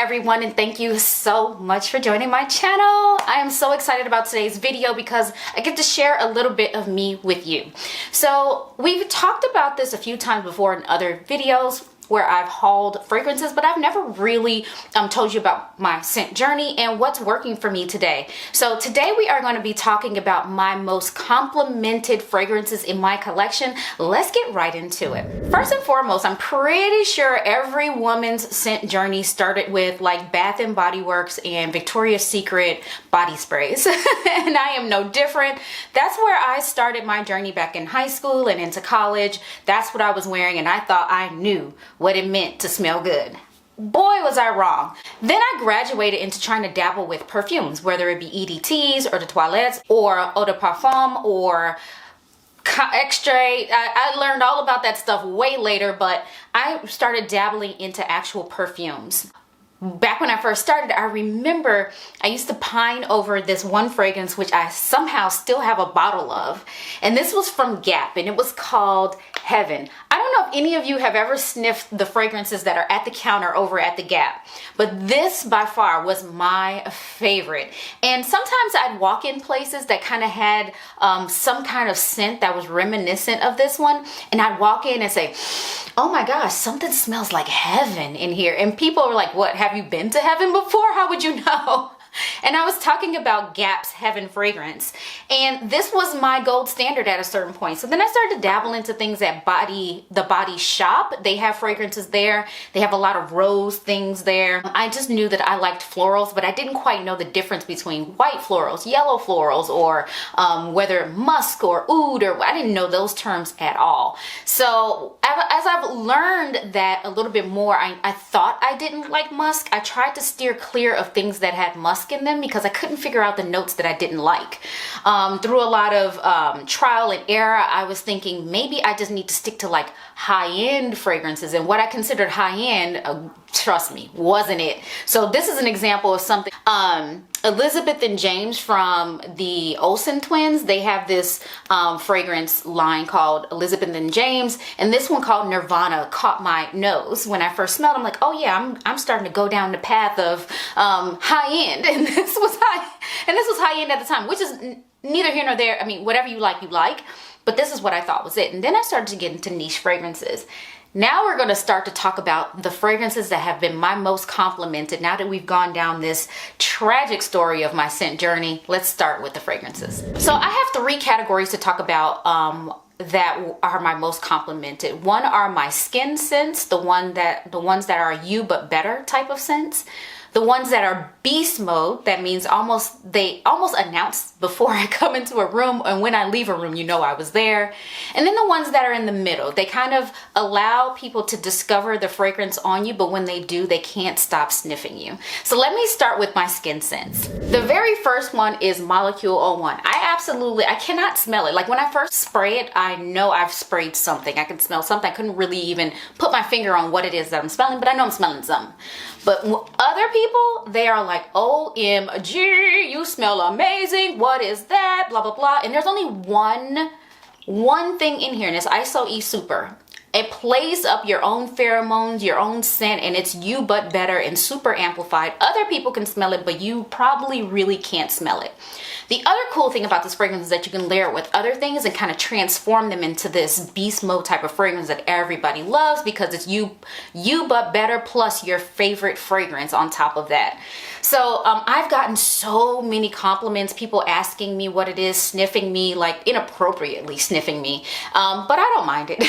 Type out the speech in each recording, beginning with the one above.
everyone, and thank you so much for joining my channel. I am so excited about today's video because I get to share a little bit of me with you. So we've talked about this a few times before in other videos where I've hauled fragrances, but I've never really told you about my scent journey and what's working for me today. So today we are going to be talking about my most complimented fragrances in my collection. Let's get right into it. First and foremost, I'm pretty sure every woman's scent journey started with like Bath and Body Works and Victoria's Secret body sprays. And I am no different. That's where I started my journey back in high school and into college. That's what I was wearing, and I thought I knew what it meant to smell good. Boy, was I wrong. Then I graduated into trying to dabble with perfumes, whether it be EDTs or the toilettes or eau de parfum or extrait. I learned all about that stuff way later, but I started dabbling into actual perfumes. Back when I first started, I remember I used to pine over this one fragrance, which I somehow still have a bottle of. And this was from Gap, and it was called Heaven. I don't know if any of you have ever sniffed the fragrances that are at the counter over at the Gap, but this by far was my favorite. And sometimes I'd walk in places that kind of had some kind of scent that was reminiscent of this one, and I'd walk in and say, oh my gosh, something smells like heaven in here. And people were like, what, have you been to heaven before? How would you know? And I was talking about Gap's Heaven fragrance, and this was my gold standard at a certain point. So then I started to dabble into things at the Body Shop. They have fragrances there. They have a lot of rose things there. I just knew that I liked florals, but I didn't quite know the difference between white florals, yellow florals, or whether musk or oud, or I didn't know those terms at all. So as I've learned that a little bit more, I thought I didn't like musk. I tried to steer clear of things that had musk in them because I couldn't figure out the notes that I didn't like. Through a lot of trial and error, I was thinking maybe I just need to stick to like high-end fragrances, and what I considered high-end, trust me, wasn't it. So this is an example of something. Elizabeth and James from the Olsen twins, they have this fragrance line called Elizabeth and James, and this one called Nirvana caught my nose. When I first smelled, I'm like, oh yeah, I'm starting to go down the path of high end, and this was high end at the time, which is neither here nor there. I mean, whatever you like, but this is what I thought was it. And then I started to get into niche fragrances. Now we're going to start to talk about the fragrances that have been my most complimented. Now that we've gone down this tragic story of my scent journey, let's start with the fragrances. So I have 3 categories to talk about that are my most complimented. One are my skin scents, the ones that are you but better type of scents. The ones that are beast mode, that means they almost announce before I come into a room, and when I leave a room, you know I was there. And then the ones that are in the middle, they kind of allow people to discover the fragrance on you, but when they do, they can't stop sniffing you. So let me start with my skin scents. The very first one is Molecule 01. I cannot smell it. Like when I first spray it, I know I've sprayed something. I can smell something. I couldn't really even put my finger on what it is that I'm smelling, but I know I'm smelling something. But other people, they are like, OMG, you smell amazing. What is that? Blah, blah, blah. And there's only one thing in here, and it's ISO E Super. It plays up your own pheromones, your own scent, and it's you but better and super amplified. Other people can smell it, but you probably really can't smell it. The other cool thing about this fragrance is that you can layer it with other things and kind of transform them into this beast mode type of fragrance that everybody loves, because it's you but better plus your favorite fragrance on top of that. So I've gotten so many compliments, people asking me what it is, sniffing me, like inappropriately sniffing me, but I don't mind it.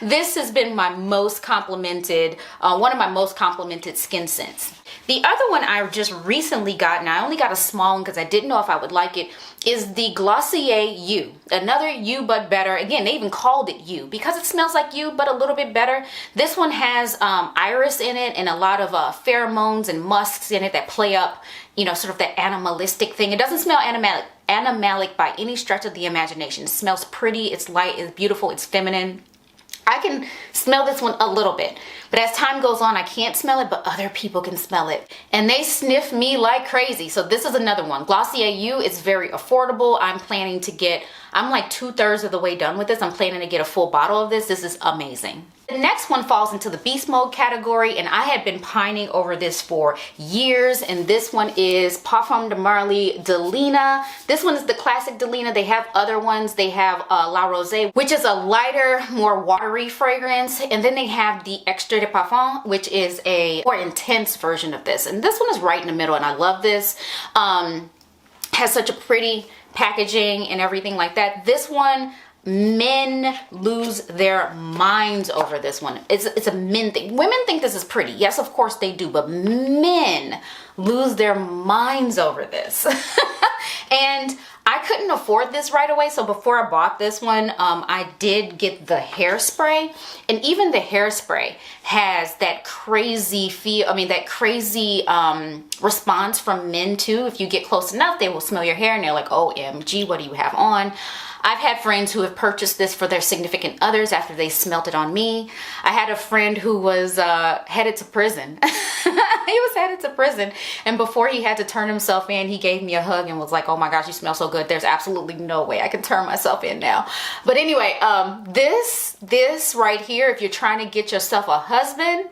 This has been my most complimented, one of my most complimented skin scents. The other one I just recently got, and I only got a small one because I didn't know if I would like it, is the Glossier You. Another you but better. Again, they even called it you because it smells like you but a little bit better. This one has iris in it and a lot of pheromones and musks in it that play up, you know, sort of that animalistic thing. It doesn't smell animalic by any stretch of the imagination. It smells pretty, it's light, it's beautiful, it's feminine. I can smell this one a little bit, but as time goes on, I can't smell it, but other people can smell it. And they sniff me like crazy. So this is another one. Glossier You is very affordable. I'm planning to get, I'm like 2/3 of the way done with this. I'm planning to get a full bottle of this. This is amazing. The next one falls into the beast mode category, and I had been pining over this for years, and this one is Parfums Journey Delina. This one is the classic Delina. They have other ones. They have La Rose, which is a lighter, more watery fragrance, and then they have the Extrait de Parfum, which is a more intense version of this, and this one is right in the middle, and I love this. Has such a pretty packaging and everything like that. This one, men lose their minds over this one. It's a men thing. Women think this is pretty. Yes, of course they do, but men lose their minds over this. And I couldn't afford this right away, so before I bought this one, I did get the hairspray, and even the hairspray has that crazy feel, that crazy response from men too. If you get close enough, they will smell your hair and they're like, OMG, what do you have on? I've had friends who have purchased this for their significant others after they smelt it on me. I had a friend who was headed to prison. He was headed to prison, and before he had to turn himself in, he gave me a hug and was like, oh my gosh, you smell so good. There's absolutely no way I can turn myself in now. But anyway, this right here, if you're trying to get yourself a husband,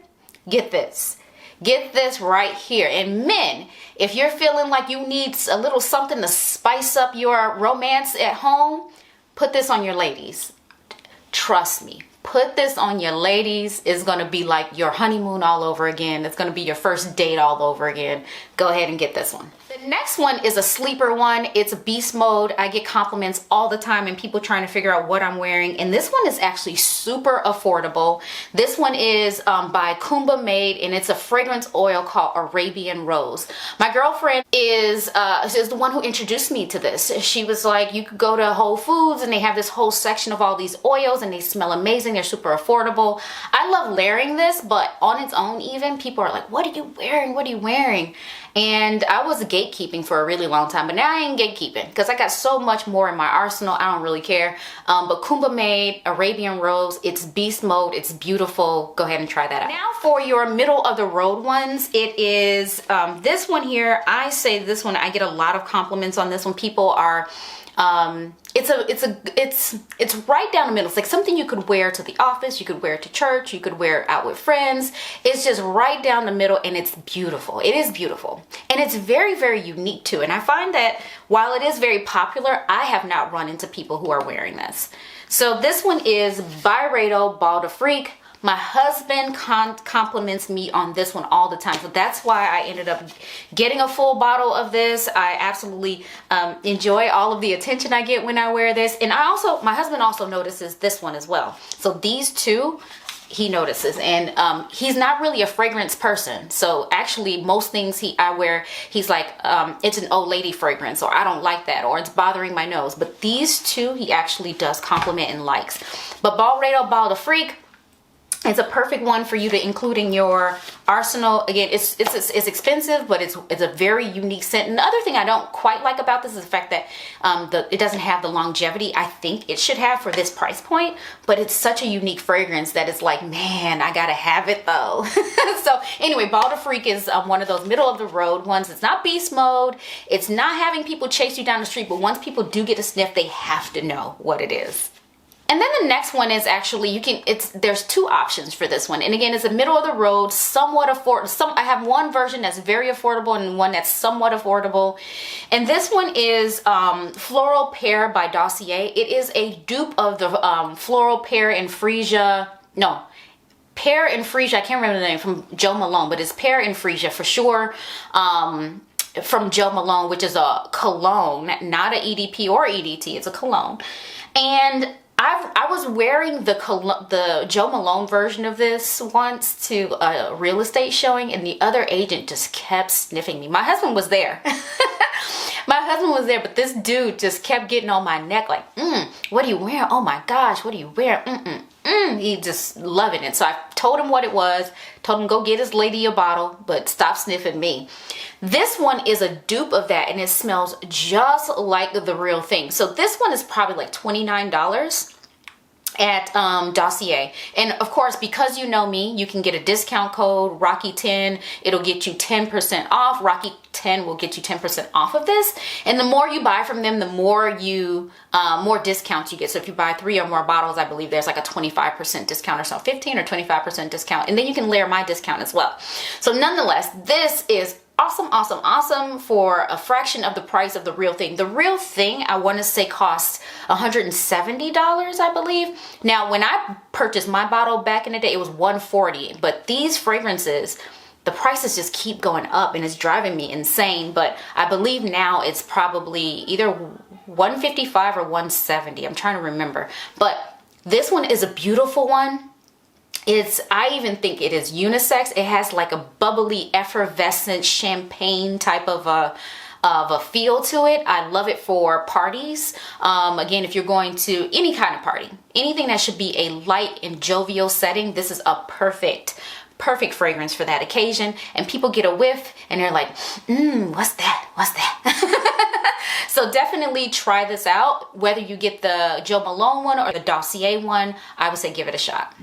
get this. Get this right here. And men, if you're feeling like you need a little something to spice up your romance at home, put this on your ladies. Trust me. Put this on your ladies. It's going to be like your honeymoon all over again. It's going to be your first date all over again. Go ahead and get this one. The next one is a sleeper one. It's a beast mode. I get compliments all the time and people trying to figure out what I'm wearing. And this one is actually super affordable. This one is by Kumba Made, and it's a fragrance oil called Arabian Rose. My girlfriend is the one who introduced me to this. She was like, you could go to Whole Foods and they have this whole section of all these oils and they smell amazing. They're super affordable. I love layering this, but on its own even, people are like, what are you wearing? What are you wearing? And I was gatekeeping for a really long time, but now I ain't gatekeeping because I got so much more in my arsenal. I don't really care. But Kumba Made, Arabian Rose, it's beast mode. It's beautiful. Go ahead and try that out. Now for your middle of the road ones, it is this one here. I say this one, I get a lot of compliments on this one. People are it's right down the middle. It's like something you could wear to the office, you could wear to church, you could wear out with friends. It's just right down the middle, and it's beautiful. It is beautiful, and it's very, very unique too. And I find that while it is very popular, I have not run into people who are wearing this. So this one is Byredo Ball de Freak. My husband compliments me on this one all the time. So that's why I ended up getting a full bottle of this. I absolutely enjoy all of the attention I get when I wear this. And my husband also notices this one as well. So these two, he notices. And he's not really a fragrance person. So actually most things I wear, he's like, it's an old lady fragrance, or I don't like that, or it's bothering my nose. But these two, he actually does compliment and likes. But Byredo Ball de Freak, it's a perfect one for you to include in your arsenal. Again, it's expensive, but it's a very unique scent. And the other thing I don't quite like about this is the fact that it doesn't have the longevity I think it should have for this price point. But it's such a unique fragrance that it's like, man, I gotta have it though. So anyway, Ball de Freak is one of those middle of the road ones. It's not beast mode. It's not having people chase you down the street. But once people do get a sniff, they have to know what it is. And then the next one is actually, there's two options for this one. And again, it's a middle of the road, somewhat affordable. I have one version that's very affordable and one that's somewhat affordable. And this one is Floral Pear by Dossier. It is a dupe of the Floral Pear and Freesia. No, Pear and Freesia. I can't remember the name, from Jo Malone, but it's Pear and Freesia for sure. From Jo Malone, which is a cologne, not an EDP or EDT. It's a cologne. And I was wearing the Jo Malone version of this once to a real estate showing, and the other agent just kept sniffing me. My husband was there. My husband was there, but this dude just kept getting on my neck like, what are you wearing? Oh my gosh, what are you wearing? He just loving it. So I told him what it was, told him go get his lady a bottle, but stop sniffing me. This one is a dupe of that, and it smells just like the real thing. So this one is probably like $29. at Dossier. And of course, because you know me, you can get a discount code Rocky10. It'll get you 10% off. Rocky10 will get you 10% off of this. And the more you buy from them, the more you more discounts you get. So if you buy 3 or more bottles, I believe there's like a 25% discount or so, 15 or 25% discount. And then you can layer my discount as well. So nonetheless, this is awesome, awesome, awesome for a fraction of the price of the real thing. The real thing, I want to say, costs $170, I believe. Now, when I purchased my bottle back in the day, it was $140. But these fragrances, the prices just keep going up and it's driving me insane. But I believe now it's probably either $155 or $170. I'm trying to remember. But this one is a beautiful one. I even think it is unisex. It has like a bubbly, effervescent champagne type of a feel to it. I love it for parties. Again, if you're going to any kind of party, anything that should be a light and jovial setting, this is a perfect fragrance for that occasion. And people get a whiff and they're like, what's that? What's that? So definitely try this out. Whether you get the Jo Malone one or the Dossier one, I would say give it a shot.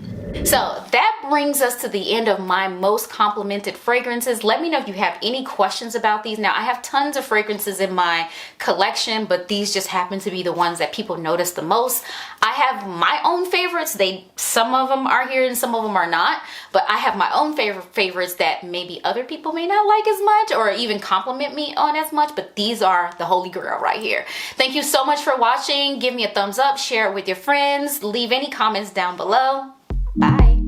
So that brings us to the end of my most complimented fragrances. Let me know if you have any questions about these. Now, I have tons of fragrances in my collection, but these just happen to be the ones that people notice the most. I have my own favorites. Some of them are here and some of them are not, but I have my own favorites that maybe other people may not like as much or even compliment me on as much, but these are the holy grail right here. Thank you so much for watching. Give me a thumbs up, share it with your friends, leave any comments down below. Bye.